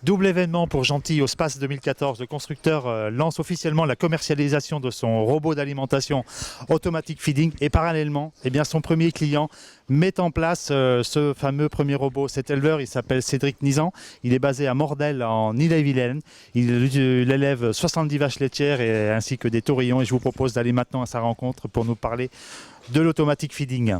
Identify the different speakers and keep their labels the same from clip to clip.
Speaker 1: Double événement pour Gentil au SPACE 2014. Le constructeur lance officiellement la commercialisation de son robot d'alimentation Automatic Feeding et parallèlement, son premier client met en place ce fameux premier robot. Cet éleveur, il s'appelle Cédric Nizan. Il est basé à Mordel en Ille-et-Vilaine. Il élève 70 vaches laitières ainsi que des taurillons et je vous propose d'aller maintenant à sa rencontre pour nous parler de l'Automatic Feeding.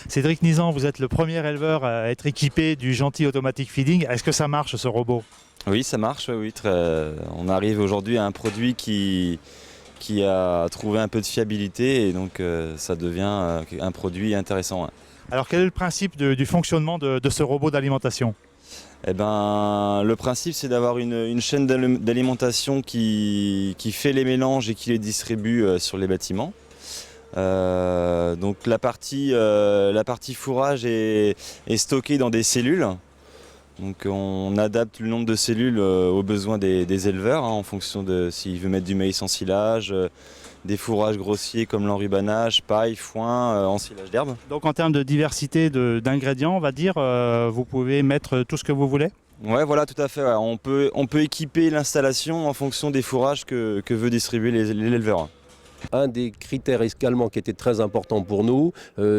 Speaker 1: Cédric Nizan, vous êtes le premier éleveur à être équipé du Gentil Automatic Feeding. Est-ce que ça marche ce robot?
Speaker 2: Oui, ça marche. Oui, on arrive aujourd'hui à un produit qui a trouvé un peu de fiabilité et donc ça devient un produit intéressant.
Speaker 1: Alors quel est le principe du fonctionnement de ce robot d'alimentation?
Speaker 2: Le principe c'est d'avoir une chaîne d'alimentation qui fait les mélanges et qui les distribue sur les bâtiments. Donc la partie fourrage est stockée dans des cellules. Donc on adapte le nombre de cellules aux besoins des éleveurs en fonction de s'ils veulent mettre du maïs en silage, des fourrages grossiers comme l'enrubanage, paille, foin, ensilage d'herbe.
Speaker 1: Donc en termes de diversité d'ingrédients, on va dire, vous pouvez mettre tout ce que vous voulez?
Speaker 2: Ouais, voilà, tout à fait. Ouais. On peut équiper l'installation en fonction des fourrages que veut distribuer l'éleveur.
Speaker 3: Un des critères également qui était très important pour nous,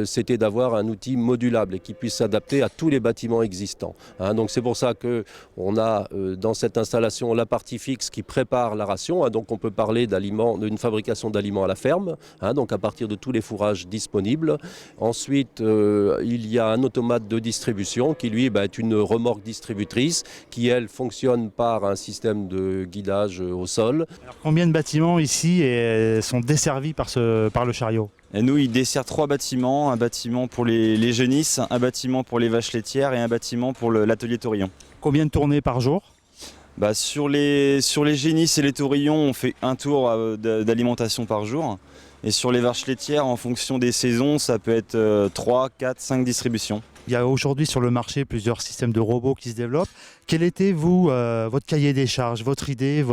Speaker 3: c'était d'avoir un outil modulable et qui puisse s'adapter à tous les bâtiments existants. Donc c'est pour ça qu'on a dans cette installation la partie fixe qui prépare la ration. Donc on peut parler d'une fabrication d'aliments à la ferme, donc à partir de tous les fourrages disponibles. Ensuite, il y a un automate de distribution qui lui est une remorque distributrice qui elle fonctionne par un système de guidage au sol.
Speaker 1: Alors, combien de bâtiments ici sont desservis par le chariot?
Speaker 2: Et nous, il dessert 3 bâtiments, un bâtiment pour les génisses, un bâtiment pour les vaches laitières et un bâtiment pour l'atelier taurillon.
Speaker 1: Combien de tournées par jour?
Speaker 2: Sur les génisses et les taurillons, on fait un tour d'alimentation par jour. Et sur les vaches laitières, en fonction des saisons, ça peut être 3, 4, 5 distributions.
Speaker 1: Il y a aujourd'hui sur le marché plusieurs systèmes de robots qui se développent. Quel était, votre cahier des charges, votre idée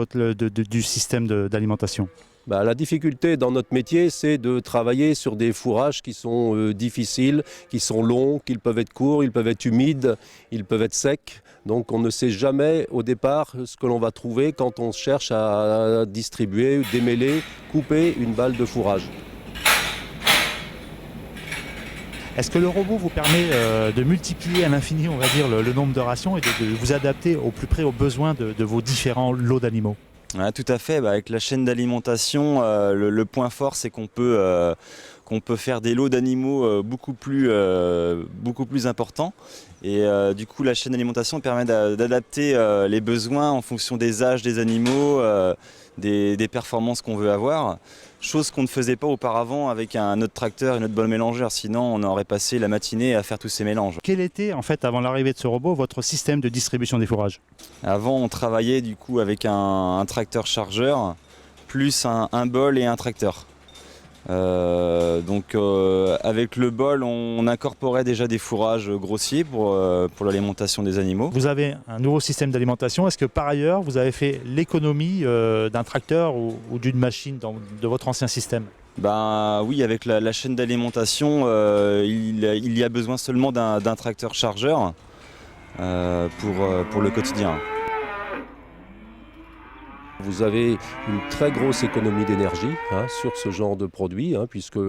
Speaker 1: du système d'alimentation?
Speaker 3: La difficulté dans notre métier, c'est de travailler sur des fourrages qui sont difficiles, qui sont longs, qu'ils peuvent être courts, ils peuvent être humides, ils peuvent être secs. Donc on ne sait jamais au départ ce que l'on va trouver quand on cherche à distribuer, démêler, couper une balle de fourrage.
Speaker 1: Est-ce que le robot vous permet de multiplier à l'infini, on va dire, le nombre de rations et de vous adapter au plus près aux besoins de vos différents lots d'animaux?
Speaker 2: Ouais, tout à fait. Avec la chaîne d'alimentation, le point fort, c'est qu'on peut faire des lots d'animaux beaucoup plus importants. Et du coup, la chaîne d'alimentation permet d'adapter les besoins en fonction des âges des animaux, des performances qu'on veut avoir. Chose qu'on ne faisait pas auparavant avec un autre tracteur et notre bol mélangeur, sinon on aurait passé la matinée à faire tous ces mélanges.
Speaker 1: Quel était, en fait, avant l'arrivée de ce robot, votre système de distribution des fourrages?
Speaker 2: Avant, on travaillait du coup avec un tracteur chargeur, plus un bol et un tracteur. Avec le bol, on incorporait déjà des fourrages grossiers pour l'alimentation des animaux.
Speaker 1: Vous avez un nouveau système d'alimentation. Est-ce que par ailleurs, vous avez fait l'économie d'un tracteur ou d'une machine de votre ancien système?
Speaker 2: Oui, avec la chaîne d'alimentation, il y a besoin seulement d'un tracteur chargeur pour le quotidien.
Speaker 3: Vous avez une très grosse économie d'énergie sur ce genre de produit, puisque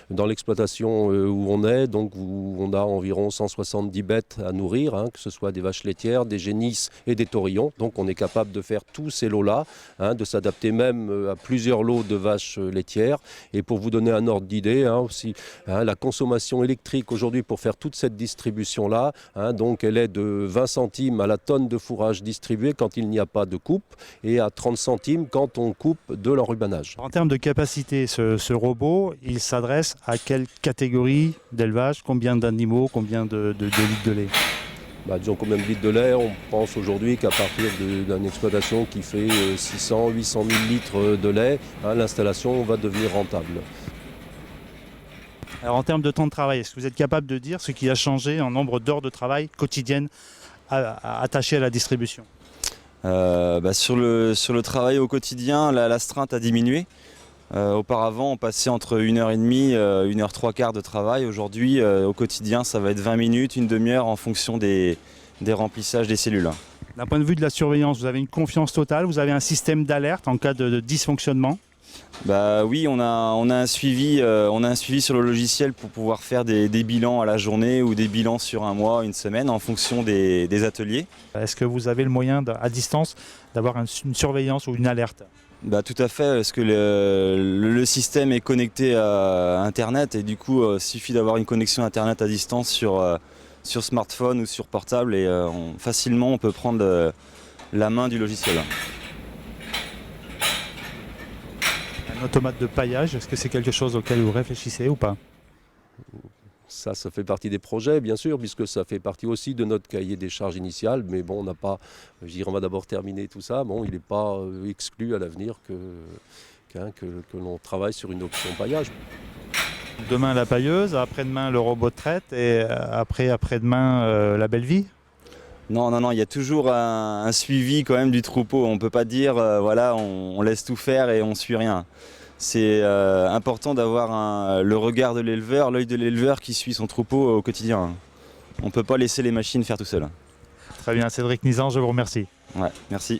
Speaker 3: dans l'exploitation où on est, donc on a environ 170 bêtes à nourrir, que ce soit des vaches laitières, des génisses et des taurillons. Donc on est capable de faire tous ces lots-là, de s'adapter même à plusieurs lots de vaches laitières. Et pour vous donner un ordre d'idée, aussi, la consommation électrique aujourd'hui pour faire toute cette distribution-là, donc elle est de 20 centimes à la tonne de fourrage distribué quand il n'y a pas de coupe et à 30 centimes quand on coupe de l'enrubanage.
Speaker 1: En termes de capacité, ce robot, il s'adresse à quelle catégorie d'élevage? Combien d'animaux? Combien de litres de lait?
Speaker 3: Disons combien de litres de lait? On pense aujourd'hui qu'à partir d'une exploitation qui fait 600 800 000 litres de lait, l'installation va devenir rentable.
Speaker 1: Alors en termes de temps de travail, est-ce que vous êtes capable de dire ce qui a changé en nombre d'heures de travail quotidiennes attachées à la distribution?
Speaker 2: Sur le travail au quotidien, l'astreinte a diminué. Auparavant, on passait entre 1h30 et 1h15 de travail. Aujourd'hui, au quotidien, ça va être 20 minutes, une demi-heure en fonction des remplissages des cellules.
Speaker 1: D'un point de vue de la surveillance, vous avez une confiance totale, vous avez un système d'alerte en cas de dysfonctionnement?
Speaker 2: Bah oui, on a un suivi sur le logiciel pour pouvoir faire des bilans à la journée ou des bilans sur un mois, une semaine en fonction des ateliers.
Speaker 1: Est-ce que vous avez le moyen à distance d'avoir une surveillance ou une alerte?
Speaker 2: Bah tout à fait, parce que le système est connecté à Internet et du coup il suffit d'avoir une connexion Internet à distance sur smartphone ou sur portable et facilement on peut prendre la main du logiciel.
Speaker 1: Un automate de paillage, est-ce que c'est quelque chose auquel vous réfléchissez ou pas?
Speaker 3: Ça fait partie des projets, bien sûr, puisque ça fait partie aussi de notre cahier des charges initial. Mais bon, on n'a pas, je dirais, on va d'abord terminer tout ça. Bon, il n'est pas exclu à l'avenir que l'on travaille sur une option paillage.
Speaker 1: Demain la pailleuse, après-demain le robot de traite et après-demain la belle vie?
Speaker 2: Non, il y a toujours un suivi quand même du troupeau. On ne peut pas dire, voilà, on laisse tout faire et on ne suit rien. C'est important d'avoir le regard de l'éleveur, l'œil de l'éleveur qui suit son troupeau au quotidien. On ne peut pas laisser les machines faire tout seul.
Speaker 1: Très bien, Cédric Nizan, je vous remercie.
Speaker 2: Ouais, merci.